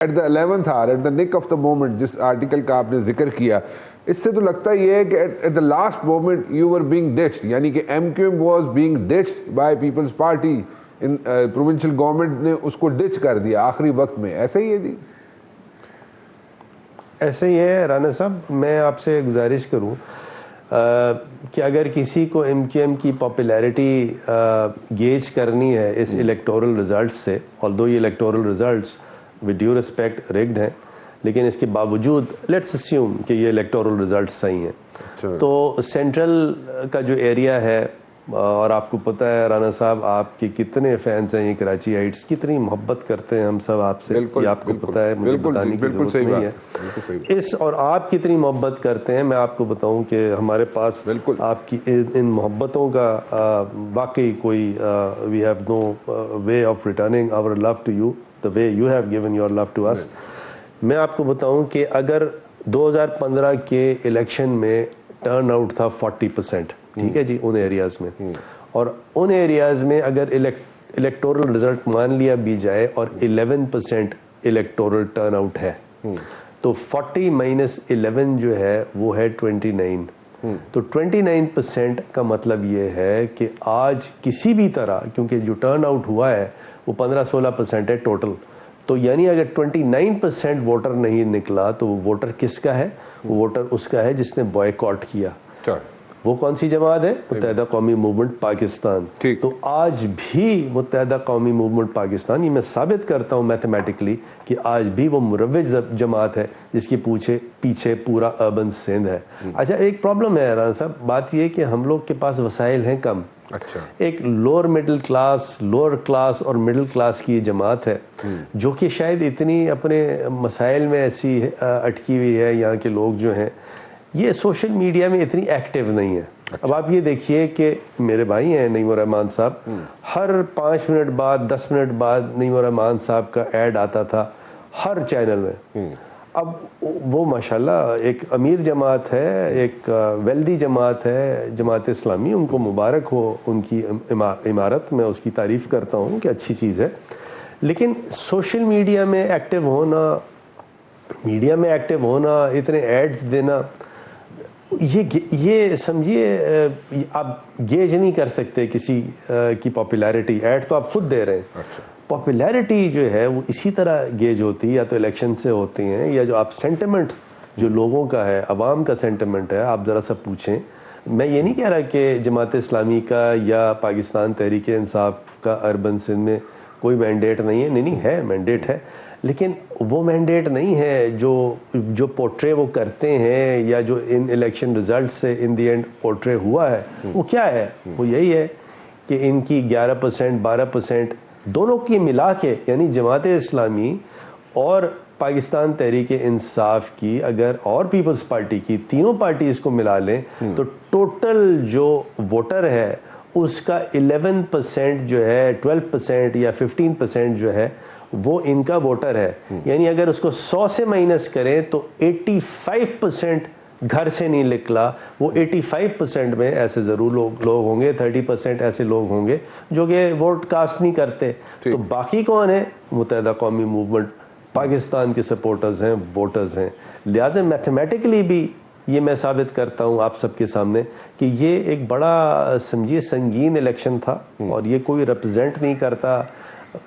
At the 11th hour, at the nick of the moment, جس article کا آپ نے ذکر کیا, اس سے تو لگتا یہ ہے کہ at the last moment you were being ditched, یعنی کہ M Q M was being ditched by Peoples Party, provincial government نے اس کو ڈچ کر دیا آخری وقت میں, ایسا ہی ہے جی؟ ایسے ہی ہے رانا صاحب. میں آپ سے گزارش کروں کہ اگر کسی کو ایم کیو ایم کی پاپولیرٹی گیج کرنی ہے اس الیکٹورل ریزلٹس سے, آلدو یہ electoral results with due respect ragged ہیں, لیکن اس کے باوجود لیٹس اسیوم کہ یہ الیکٹورل ریزلٹس صحیح ہیں, تو سینٹرل کا جو ایریا ہے, اور آپ کو پتہ ہے رانا صاحب آپ کے کتنے فینس ہیں یہ کراچی ہائٹس, کتنی محبت کرتے ہیں ہم سب آپ سے, یہ آپ کو پتہ ہے, مجھے بتانے کی ضرورت نہیں ہے اس, اور آپ کتنی محبت کرتے ہیں. میں آپ کو بتاؤں کہ ہمارے پاس آپ کی ان محبتوں کا واقعی کوئی we have no way of returning our love to you the way you have given your love to us. میں آپ کو بتاؤں کہ اگر 2015 کے الیکشن میں ٹرن آؤٹ تھا 40%, ٹھیک ہے جی, ان ایریاز میں, اور ان ایریاز میں اگر الیکٹورل رزلٹ مان لیا بھی جائے اور 11% الیکٹورل ٹرن آؤٹ ہے, تو 40 مائنس 11 جو ہے وہ ہے 29. تو 29% کا مطلب یہ ہے کہ آج کسی بھی طرح, کیونکہ جو ٹرن آؤٹ ہوا ہے وہ 15-16% ہے ٹوٹل, تو یعنی اگر 29% ووٹر نہیں نکلا تو وہ ووٹر کس کا ہے؟ وہ ووٹر اس کا ہے جس نے بوائیکاٹ کیا. وہ کون سی جماعت ہے؟ متحدہ قومی موومنٹ پاکستان. تو آج بھی متحدہ قومی موومنٹ پاکستان, یہ میں ثابت کرتا ہوں میتھمیٹکلی کہ آج بھی وہ مروج جماعت ہے جس کے پیچھے پورا اربن سندھ ہے. اچھا, ایک پرابلم ہے رانا صاحب, بات یہ کہ ہم لوگ کے پاس وسائل ہیں کم. ایک lower middle class, lower class اور مڈل کلاس کی جماعت ہے جو کہ شاید اتنی اپنے مسائل میں ایسی اٹکی ہوئی ہے, یہاں کے لوگ جو ہیں یہ سوشل میڈیا میں اتنی ایکٹیو نہیں ہے. اب آپ یہ دیکھیے کہ میرے بھائی ہیں نعیم الرحمان صاحب, ہر 5 منٹ بعد 10 منٹ بعد نعیم الرحمان صاحب کا ایڈ آتا تھا ہر چینل میں. اب وہ ماشاءاللہ ایک امیر جماعت ہے, ایک ویلدی جماعت ہے, جماعت اسلامی, ان کو مبارک ہو ان کی عمارت, میں اس کی تعریف کرتا ہوں کہ اچھی چیز ہے. لیکن سوشل میڈیا میں ایکٹیو ہونا, اتنے ایڈز دینا, یہ سمجھیے آپ گیج نہیں کر سکتے کسی کی پاپولیرٹی. ایڈ تو آپ خود دے رہے ہیں. پاپولیرٹی جو ہے وہ اسی طرح گیج ہوتی ہے, یا تو الیکشن سے ہوتی ہیں, یا جو آپ سینٹیمنٹ جو لوگوں کا ہے, عوام کا سینٹیمنٹ ہے, آپ ذرا سا پوچھیں. میں یہ نہیں کہہ رہا کہ جماعت اسلامی کا یا پاکستان تحریک انصاف کا اربن سندھ میں کوئی مینڈیٹ نہیں ہے, نہیں ہے, مینڈیٹ ہے, لیکن وہ مینڈیٹ نہیں ہے جو پورٹرے وہ کرتے ہیں, یا جو ان الیکشن ریزلٹ سے ان دی اینڈ پورٹرے ہوا ہے. وہ کیا ہے؟ وہ یہی ہے کہ ان کی 11% 12% دونوں کی ملا کے, یعنی جماعت اسلامی اور پاکستان تحریک انصاف کی اگر اور پیپلز پارٹی کی, تینوں پارٹیز کو ملا لیں تو ٹوٹل جو ووٹر ہے اس کا 11% جو ہے, 12% یا 15% جو ہے وہ ان کا ووٹر ہے. یعنی اگر اس کو 100 سے مائنس کریں تو 85% گھر سے نہیں نکلا. وہ 85% میں ایسے ضرور لوگ ہوں گے, 30% ایسے لوگ ہوں گے جو کہ ووٹ کاسٹ نہیں کرتے. تو باقی کون ہے؟ متحدہ قومی موومنٹ پاکستان کے سپورٹرز ہیں, ووٹرز ہیں. لہٰذا میتھمیٹکلی بھی یہ میں ثابت کرتا ہوں آپ سب کے سامنے کہ یہ ایک بڑا سمجھیے سنگین الیکشن تھا, اور یہ کوئی ریپرزینٹ نہیں کرتا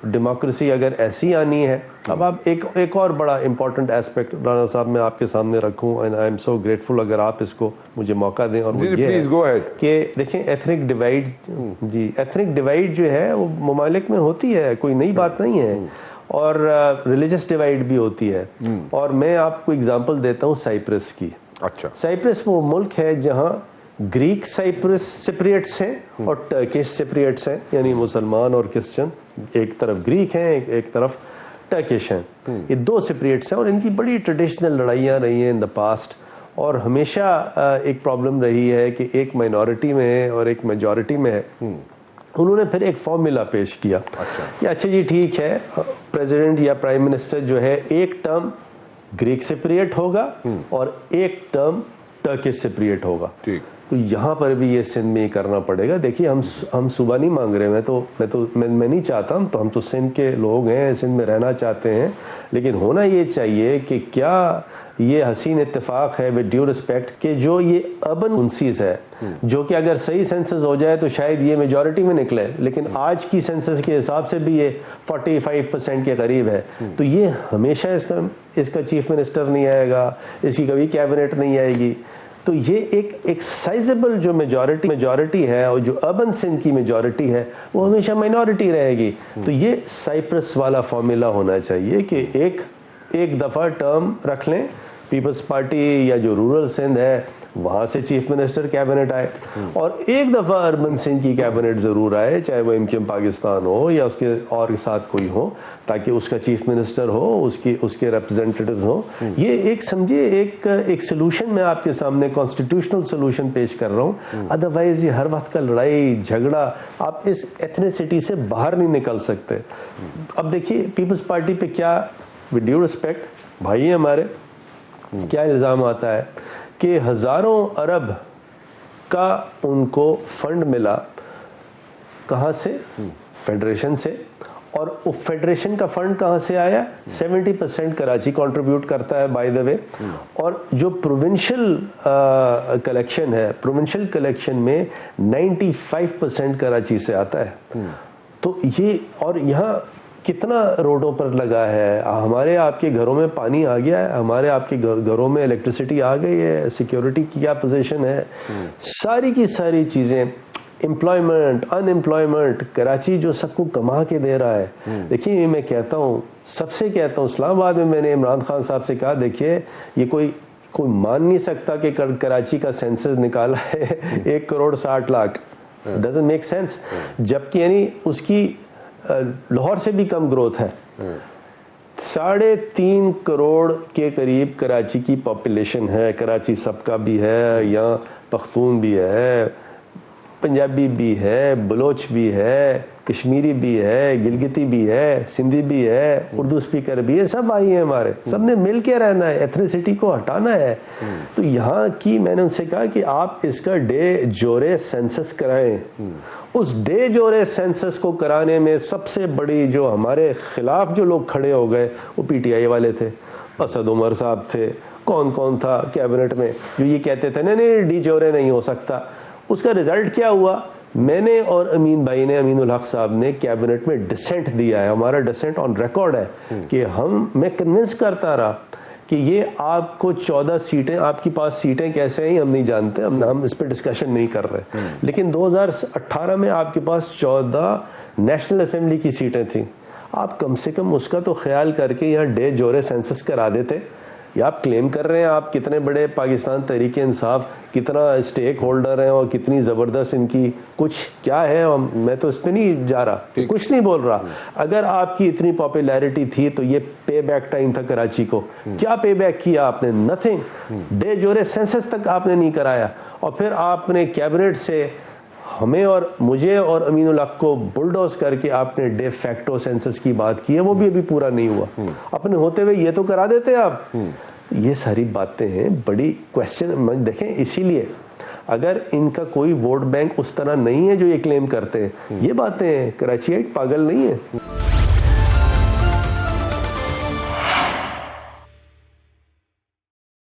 ڈیموکریسی اگر ایسی آنی ہے. اب آپ ایک اور بڑا امپورٹنٹ ایسپیکٹ رانا صاحب میں آپ کے سامنے رکھوں, and I am so grateful اگر آپ اس کو مجھے موقع دیں, اور وہ یہ ہے کہ دیکھیں ایتھنک ڈیوائڈ, جی ایتھنک ڈیوائڈ جو ہے وہ ممالک میں ہوتی ہے, کوئی نئی بات نہیں ہے, اور ریلیجس ڈیوائڈ بھی ہوتی ہے. اور میں آپ کو اگزامپل دیتا ہوں سائپرس کی. سائپرس وہ ملک ہے جہاں گریک سائپرس سپریٹس ہیں اور ٹرکش سپریٹس ہیں, یعنی مسلمان اور کرسچن ایک طرف گریک ہیں, ایک طرف ٹرکش ہیں. یہ دو سپریٹس ہیں, اور ان کی بڑی ٹریڈیشنل لڑائیاں رہی ہیں ان دا پاسٹ. اور ہمیشہ ایک پرابلم رہی ہے کہ ایک مائنورٹی میں ہے اور ایک میجورٹی میں ہے. انہوں نے پھر ایک فارمولا پیش کیا کہ اچھا جی ٹھیک ہے, پریزیڈنٹ یا پرائم منسٹر جو ہے ایک ٹرم گریک سپریٹ ہوگا اور ایک ٹرم ٹرکش سپریٹ ہوگا. تو تو یہاں پر بھی یہ سندھ میں کرنا پڑے گا. دیکھیے ہم صوبہ نہیں مانگ رہے, میں نہیں چاہتا, ہم تو سندھ کے لوگ ہیں, سندھ میں رہنا چاہتے ہیں, لیکن ہونا یہ چاہیے کہ کیا یہ حسین اتفاق ہے ود ڈیو رسپیکٹ کہ جو یہ اربن کنسیز ہے جو کہ اگر صحیح سینسس ہو جائے تو شاید یہ میجورٹی میں نکلے, لیکن آج کی سینسس کے حساب سے بھی یہ 45% کے قریب ہے. تو یہ ہمیشہ اس کا چیف منسٹر نہیں آئے گا, اس کی کبھی کیبنٹ نہیں آئے گی. تو یہ ایک سائزبل جو میجورٹی ہے اور جو اربن سندھ کی میجورٹی ہے وہ ہمیشہ مائنورٹی رہے گی. تو یہ سائپرس والا فارمولا ہونا چاہیے کہ ایک دفعہ ٹرم رکھ لیں پیپلز پارٹی یا جو رورل سندھ ہے وہاں سے چیف منسٹر کیبنٹ آئے, اور ایک دفعہ اربن سندھ کی کیبنٹ ضرور آئے, چاہے وہ MQM پاکستان ہو یا اس کے اور ساتھ کوئی ہو, تاکہ اس کا چیف منسٹر ہو, اس کے ریپرزینٹیوز ہوں. یہ ایک سمجھے ایک سلوشن میں آپ کے سامنے کانسٹیٹیوشنل سلوشن پیش کر رہا ہوں. ادروائز یہ ہر وقت کا لڑائی جھگڑا, آپ اس ایتھنیسٹی سے باہر نہیں نکل سکتے. اب دیکھیے پیپلز پارٹی پہ کیا ود ڈیو رسپیکٹ بھائی ہمارے کیا الزام آتا ہے کہ ہزاروں ارب کا ان کو فنڈ ملا, کہاں سے؟ فیڈریشن سے. اور فیڈریشن کا فنڈ کہاں سے آیا؟ 70% کراچی کنٹریبیوٹ کرتا ہے بائی دا وے, اور جو پروونشل کلیکشن ہے, پروونشل کلیکشن میں 95% کراچی سے آتا ہے. تو یہ, اور یہاں کتنا روڈوں پر لگا ہے, ہمارے آپ کے گھروں میں پانی آ گیا ہے, ہمارے آپ کے گھروں میں الیکٹریسٹی آ گئی ہے, سیکیورٹی کی کیا پوزیشن ہے, ساری کی ساری چیزیں, امپلائمنٹ, ان امپلائمنٹ, کراچی جو سب کو کما کے دے رہا ہے. دیکھیے میں کہتا ہوں, سب سے کہتا ہوں, اسلام آباد میں نے عمران خان صاحب سے کہا دیکھیے یہ کوئی مان نہیں سکتا کہ کراچی کا سینسس نکالا ہے 1,60,00,000, ڈزنٹ میک سینس, جبکہ یعنی اس کی لاہور سے بھی کم گروتھ ہے. 3.5 کروڑ کے قریب کراچی کی پاپولیشن ہے. کراچی سب کا بھی ہے, یہاں پختون بھی ہے, پنجابی بھی ہے, بلوچ بھی ہے, کشمیری بھی ہے, گلگتی بھی ہے, سندھی بھی ہے, اردو اسپیکر بھی ہے, سب آئی ہیں ہمارے, سب نے مل کے رہنا ہے, ایتھنیسٹی کو ہٹانا ہے. تو یہاں کی میں نے ان سے کہا کہ آپ اس کا ڈے جورے سینسس کرائیں. اس ڈے جورے سینسس کو کرانے میں سب سے بڑی جو ہمارے خلاف جو لوگ کھڑے ہو گئے وہ PTI والے تھے. اسد عمر صاحب تھے, کون تھا کیبنٹ میں جو یہ کہتے تھے نہیں ڈی جورے نہیں ہو سکتا. اس کا رزلٹ کیا ہوا؟ میں نے اور امین بھائی نے, امین الحق صاحب نے کیبنٹ میں ڈسینٹ دیا ہے, ہمارا ڈسینٹ آن ریکارڈ ہے کہ میں کنونس کرتا رہا کہ یہ آپ کو 14 سیٹیں, آپ کے پاس سیٹیں کیسے ہیں ہم نہیں جانتے, ہم اس پہ ڈسکشن نہیں کر رہے, لیکن 2018 میں آپ کے پاس 14 نیشنل اسمبلی کی سیٹیں تھیں. آپ کم سے کم اس کا تو خیال کر کے یہاں ڈے جورے سینسس کرا دیتے. یا آپ کلیم کر رہے ہیں آپ کتنے بڑے پاکستان تحریک انصاف, کتنا اسٹیک ہولڈر ہیں اور کتنی زبردست ان کی کچھ کیا ہے, میں تو اس پہ نہیں جا رہا, کچھ نہیں بول رہا. اگر آپ کی اتنی پاپولیرٹی تھی تو یہ پے بیک ٹائم تھا کراچی کو, کیا پے بیک کیا آپ نے؟ نتھنگ. ڈے جورے سینسس تک آپ نے نہیں کرایا, اور پھر آپ نے کیبنٹ سے ہمیں اور مجھے اور امین الحق کو بلڈوز کر کے آپ نے ڈے فیکٹو سینسس کی بات کی ہے, وہ بھی ابھی پورا نہیں ہوا. اپنے ہوتے ہوئے یہ تو کرا دیتے آپ. یہ ساری باتیں ہیں بڑی کوشچن. دیکھیں اسی لیے اگر ان کا کوئی ووٹ بینک اس طرح نہیں ہے جو یہ کلیم کرتے ہیں, یہ باتیں کراچی پاگل نہیں ہے.